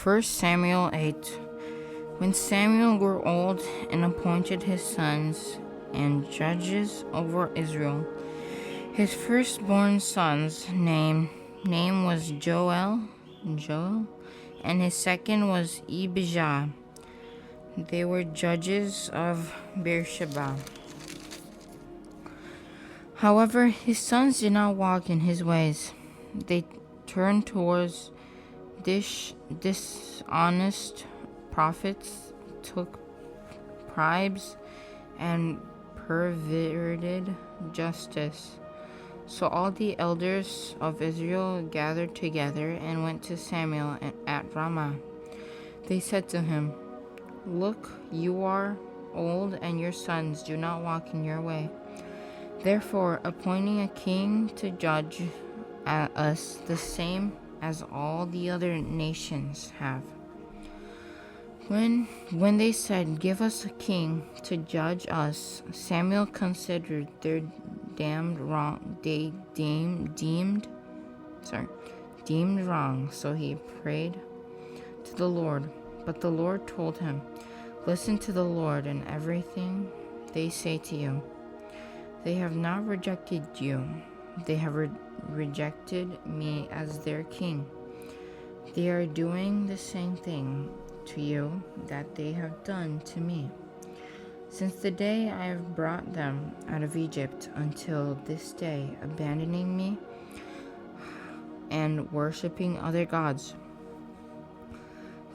1 Samuel 8. When Samuel grew old and appointed his sons and judges over Israel, his firstborn son's name was Joel, and his second was Abijah. They were judges of Beersheba. However, his sons did not walk in his ways. They turned towards dishonest prophets, took bribes, and perverted justice. So all the elders of Israel gathered together and went to Samuel at Ramah. They said to him, "Look, you are old, and your sons do not walk in your way. Therefore, appointing a king to judge us the same as all the other nations have." When they said, "Give us a king to judge us," Samuel considered their deemed wrong. So he prayed to the Lord. But the Lord told him, "Listen to the Lord and everything they say to you. They have not rejected you. They have rejected me as their king. They are doing the same thing to you that they have done to me. Since the day I have brought them out of Egypt until this day, abandoning me and worshiping other gods.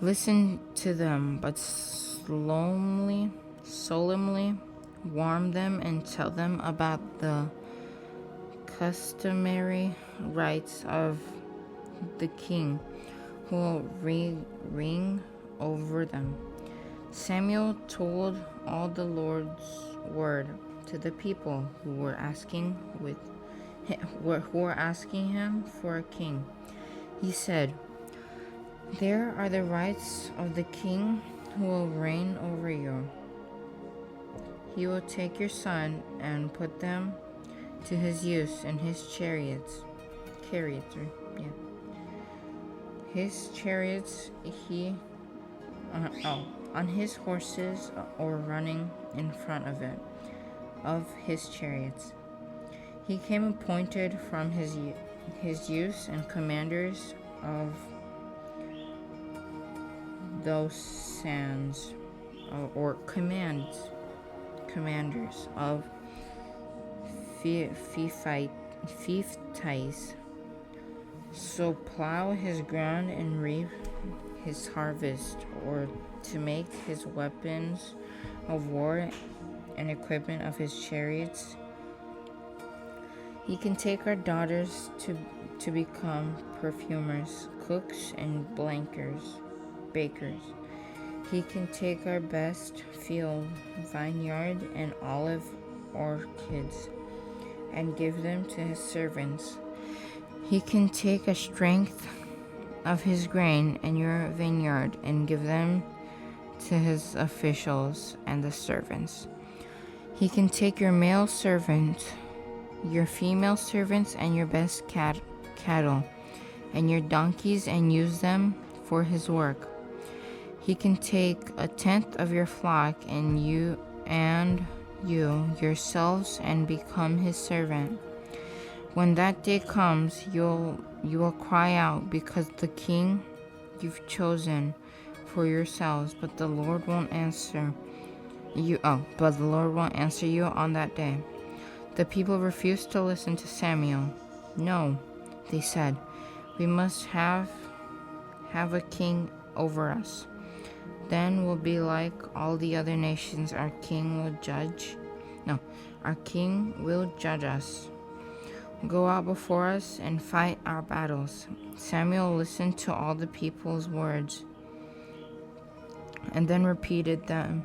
Listen to them, but solemnly warn them and tell them about the customary rights of the king who will reign over them." Samuel told all the Lord's word to the people who were asking him for a king. He said, "There are the rights of the king who will reign over you. He will take your son and put them to his use in his his chariots, on his horses, or running in front of his chariots. He came appointed from his use and commanders of those sands, or commanders of fiefties. So plow his ground and reap his harvest, or to make his weapons of war and equipment of his chariots. He can take our daughters to become perfumers, cooks, and bakers. He can take our best field, vineyard, and olive orchards, and give them to his servants. He can take a strength of his grain and your vineyard and give them to his officials and the servants. He can take your male servant, your female servants, and your best cattle, and your donkeys, and use them for his work. He can take a tenth of your flock and you yourselves, and become his servant. When that day comes, you will cry out because the king you've chosen for yourselves, but the Lord won't answer you. But the Lord won't answer you on that day." The people refused to listen to Samuel. "No," they said, "we must have a king over us. Then we'll be like all the other nations. Our king will judge us. Go out before us and fight our battles." Samuel listened to all the people's words and then repeated them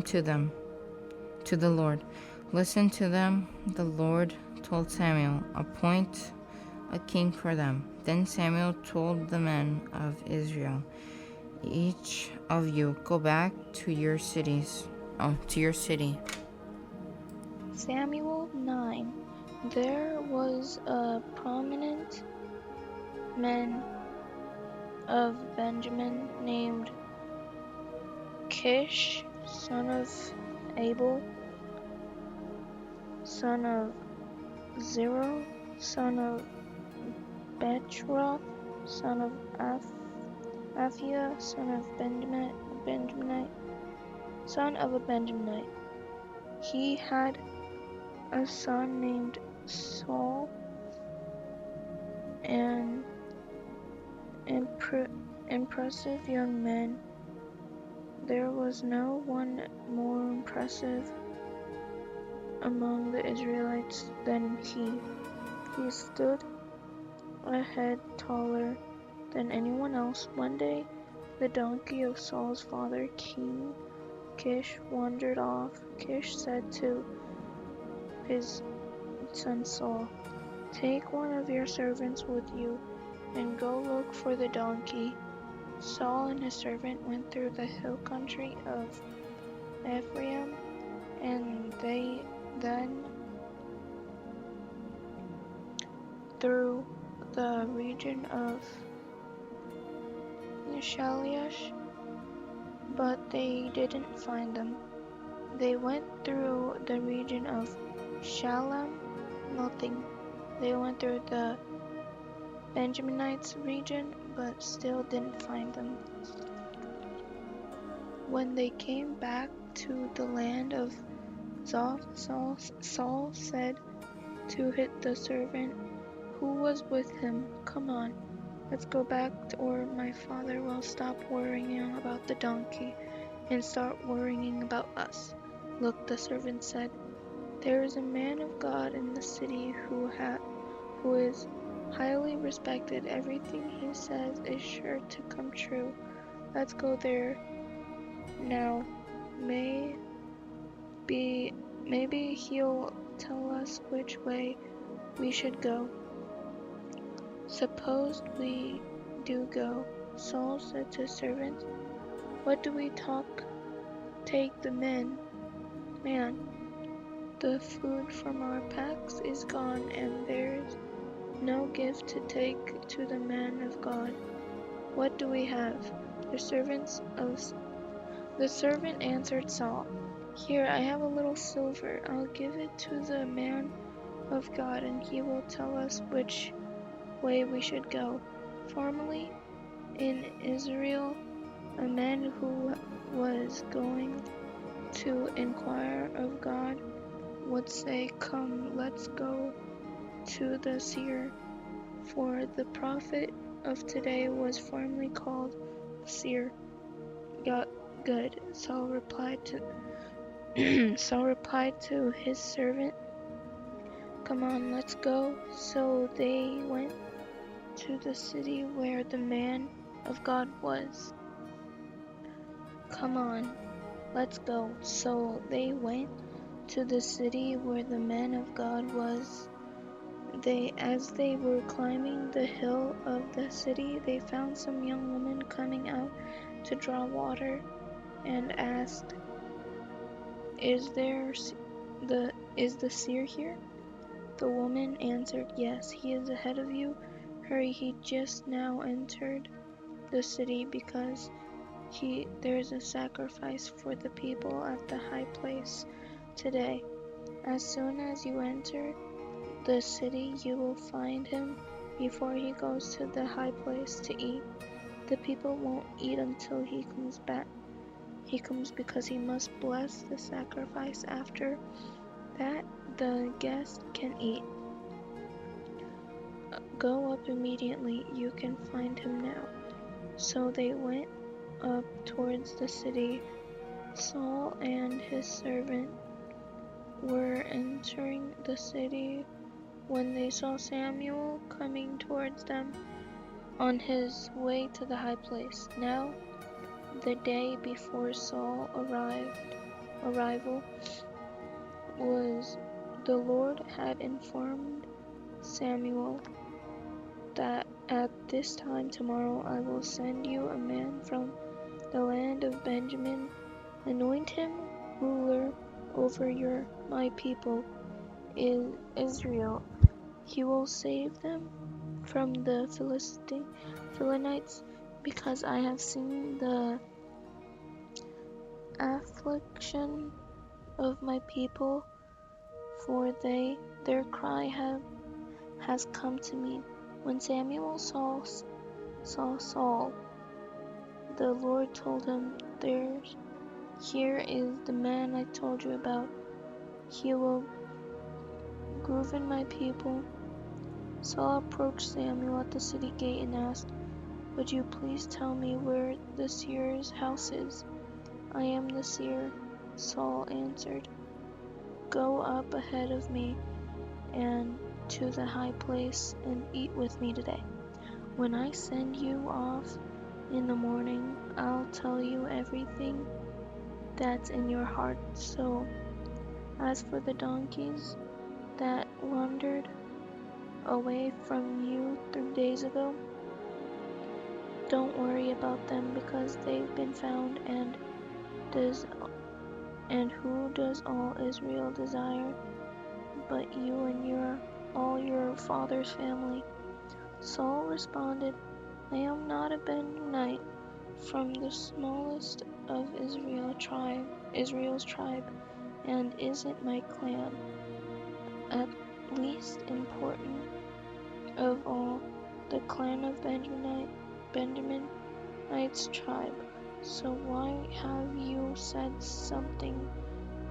to the Lord. "Listen to them," the Lord told Samuel. "Appoint a king for them." Then Samuel told the men of Israel, "Each of you go back to your city." Samuel 9. There was a prominent man of Benjamin named Kish, son of Abel, son of Zerah, son of Betroth, son of Aphiah, son of Benjaminite, son of a Benjaminite. He had a son named Saul, an impressive young man. There was no one more impressive among the Israelites than he. He stood a head taller than anyone else. One day, the donkey of Saul's father, King Kish, wandered off. Kish said to his son Saul, "Take one of your servants with you and go look for the donkey." Saul and his servant went through the hill country of Ephraim, and then through the region of Shalish, but they didn't find them. They went through the region of Shalem, nothing. They went through the Benjaminites region, but still didn't find them. When they came back to the land of Zoph, Saul said to the servant who was with him, "Come on, let's go back, or my father will stop worrying about the donkey and start worrying about us." "Look," the servant said, "there is a man of God in the city who is highly respected. Everything he says is sure to come true. Let's go there now. Maybe he'll tell us which way we should go." "Suppose we do go," Saul said to his servants. "What do we take the man? The food from our packs is gone, and there's no gift to take to the man of God. What do we have?" The servant answered Saul, "Here, I have a little silver. I'll give it to the man of God, and he will tell us which way we should go." Formerly, in Israel, a man who was going to inquire of God would say, "Come, let's go to the seer," for the prophet of today was formerly called the seer. Good, Saul replied to his servant, "Come on, let's go." So they went to the city where the man of God was. Come on, let's go. So they went to the city where the man of God was. As they were climbing the hill of the city, they found some young women coming out to draw water, and asked, "Is the seer here?" The woman answered, "Yes, he is ahead of you. Hurry, he just now entered the city because there's a sacrifice for the people at the high place today. As soon as you enter the city, you will find him before he goes to the high place to eat. The people won't eat until he comes back. He comes because he must bless the sacrifice. After that, the guests can eat. Go up immediately. You can find him now." So they went up towards the city. Saul and his servant were entering the city when they saw Samuel coming towards them on his way to the high place. Now, the day before Saul's arrival was the Lord had informed Samuel that at this time tomorrow I will send you a man from the land of Benjamin. Anoint him ruler over my people Israel. He will save them from the Philistines. because I have seen the affliction of my people, for their cry has come to me. When Samuel saw Saul, the Lord told him, Here is the man I told you about. He will govern my people. Saul approached Samuel at the city gate and asked, Would you please tell me where the seer's house is? I am the seer, Saul answered. Go up ahead of me and to the high place and eat with me today. When I send you off in the morning, I'll tell you everything that's in your heart. So, as for the donkeys that wandered away from you 3 days ago, don't worry about them because they've been found, and who does all Israel desire but you and all your father's family? Saul responded, I am not a Benjamite from the smallest of Israel's tribe, and isn't my clan at least important of all the clan of Benjamin's tribe? So why have you said something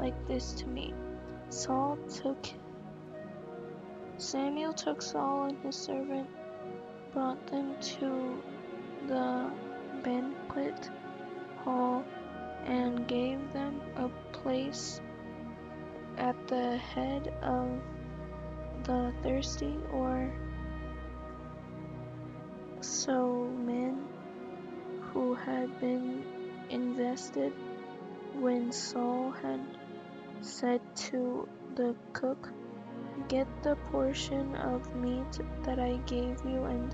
like this to me? Samuel took Saul and his servant, brought them to the banquet hall, and gave them a place at the head of the thirsty, or so men who had been invested. When Saul had said to the cook, Get the portion of meat that I gave you and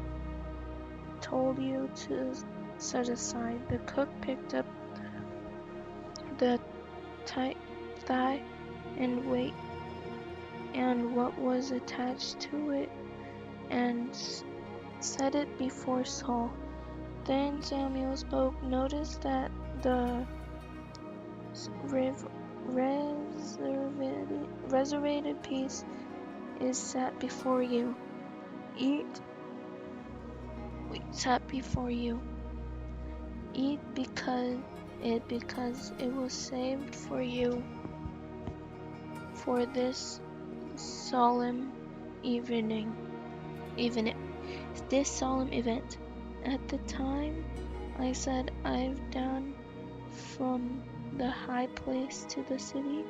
told you to set aside. The cook picked up the thigh and what was attached to it and set it before Saul. Then Samuel spoke, Notice that the reserved piece is set before you. Eat because it was saved for you for this solemn this solemn event. At the time I said, I've done from the high place to the city,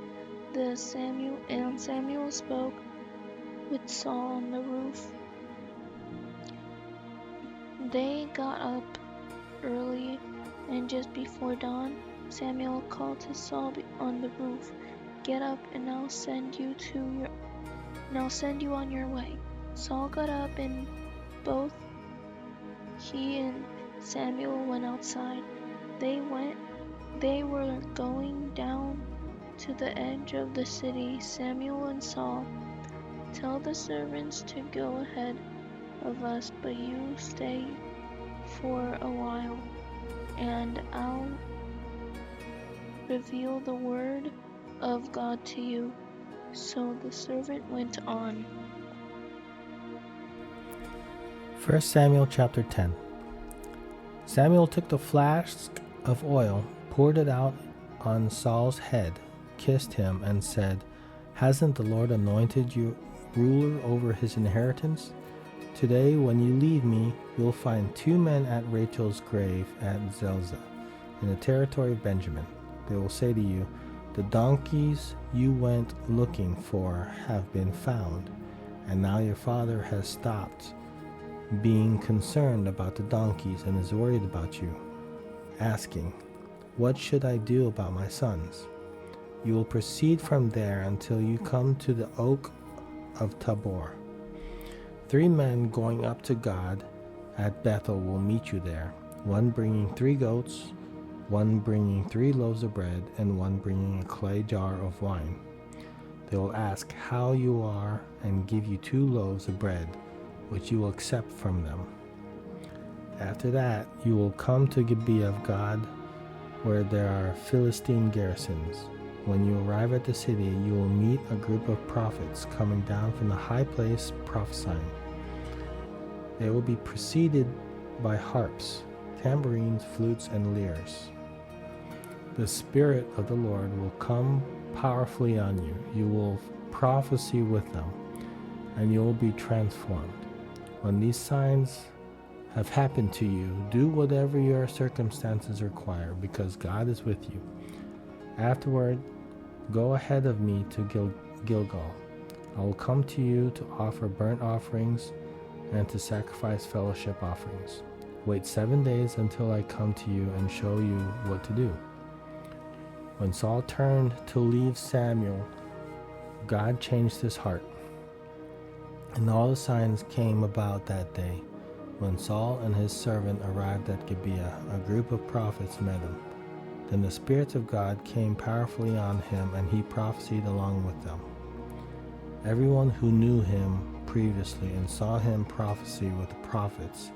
Samuel spoke with Saul on the roof. They got up early, and just before dawn, Samuel called to Saul on the roof, Get up, and I'll send you on your way. Saul got up, and both he and Samuel went outside. They were going down to the edge of the city. Samuel and Saul, Tell the servants to go ahead of us, but you stay for a while, and I'll reveal the word of God to you. So the servant went on. 1 Samuel chapter 10. Samuel took the flask of oil, poured it out on Saul's head, kissed him, and said, Hasn't the Lord anointed you ruler over his inheritance? Today, when you leave me, you'll find 2 men at Rachel's grave at Zelzah, in the territory of Benjamin. They will say to you, The donkeys you went looking for have been found, and now your father has stopped being concerned about the donkeys and is worried about you, asking, What should I do about my sons? You will proceed from there until you come to the oak of Tabor. 3 men going up to God at Bethel will meet you there, one bringing 3 goats, one bringing 3 loaves of bread, and one bringing a clay jar of wine. They will ask how you are and give you 2 loaves of bread, which you will accept from them. After that, you will come to Gibeah of God, where there are Philistine garrisons. When you arrive at the city, you will meet a group of prophets coming down from the high place prophesying. They will be preceded by harps, tambourines, flutes, and lyres. The Spirit of the Lord will come powerfully on you. You will prophesy with them, and you will be transformed. When these signs have happened to you, do whatever your circumstances require, because God is with you. Afterward, go ahead of me to Gilgal. I will come to you to offer burnt offerings and to sacrifice fellowship offerings. Wait 7 days until I come to you and show you what to do. When Saul turned to leave Samuel, God changed his heart. And all the signs came about that day. When Saul and his servant arrived at Gibeah, a group of prophets met him. Then the Spirit of God came powerfully on him, and he prophesied along with them. Everyone who knew him previously and saw him prophesy with the prophets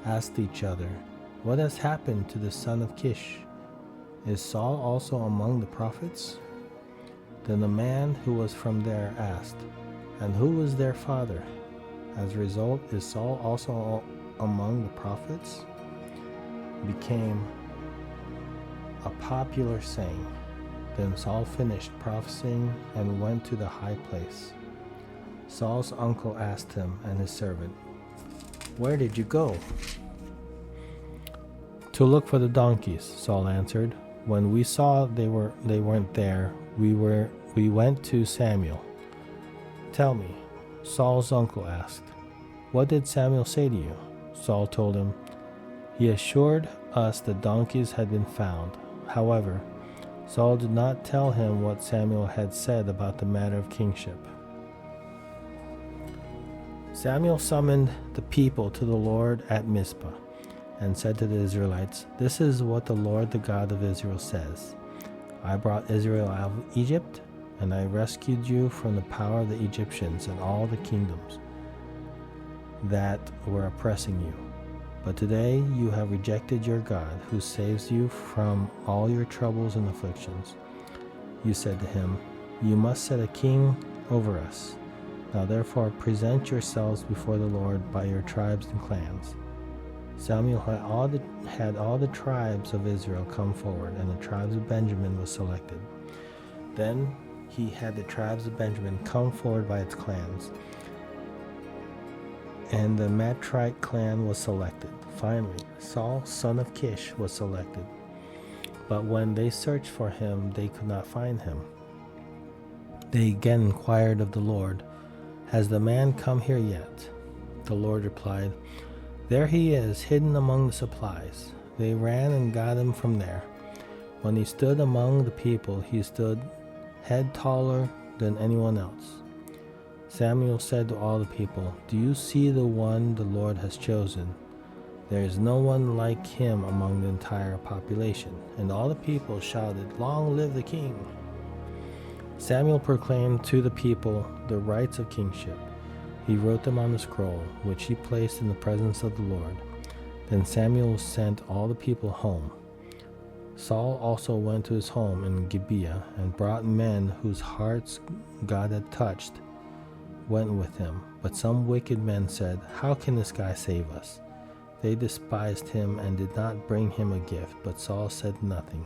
asked each other, "What has happened to the son of Kish? Is Saul also among the prophets?" Then the man who was from there asked, "And who was their father?" As a result, is Saul also among the prophets? Became a popular saying. Then Saul finished prophesying and went to the high place. Saul's uncle asked him and his servant, "Where did you go?" "To look for the donkeys," Saul answered. "When we saw they weren't there, we went to Samuel." "Tell me," Saul's uncle asked, "what did Samuel say to you?" Saul told him, "He assured us the donkeys had been found." However, Saul did not tell him what Samuel had said about the matter of kingship. Samuel summoned the people to the Lord at Mizpah and said to the Israelites, "This is what the Lord, the God of Israel, says. I brought Israel out of Egypt, and I rescued you from the power of the Egyptians and all the kingdoms that were oppressing you. But today you have rejected your God, who saves you from all your troubles and afflictions. You said to him, 'You must set a king over us.' Now therefore present yourselves before the Lord by your tribes and clans." Samuel had all the tribes of Israel come forward, and the tribes of Benjamin was selected. Then he had the tribes of Benjamin come forward by its clans, and the Matrite clan was selected. Finally, Saul, son of Kish, was selected. But when they searched for him, they could not find him. They again inquired of the Lord, "Has the man come here yet?" The Lord replied, "There he is, hidden among the supplies." They ran and got him from there. When he stood among the people, he stood head taller than anyone else. Samuel said to all the people, "Do you see the one the Lord has chosen? There is no one like him among the entire population." And all the people shouted, "Long live the king!" Samuel proclaimed to the people the rights of kingship. He wrote them on a scroll, which he placed in the presence of the Lord. Then Samuel sent all the people home. Saul also went to his home in Gibeah and brought men whose hearts God had touched went with him. But some wicked men said, "How can this guy save us?" They despised him and did not bring him a gift, but Saul said nothing.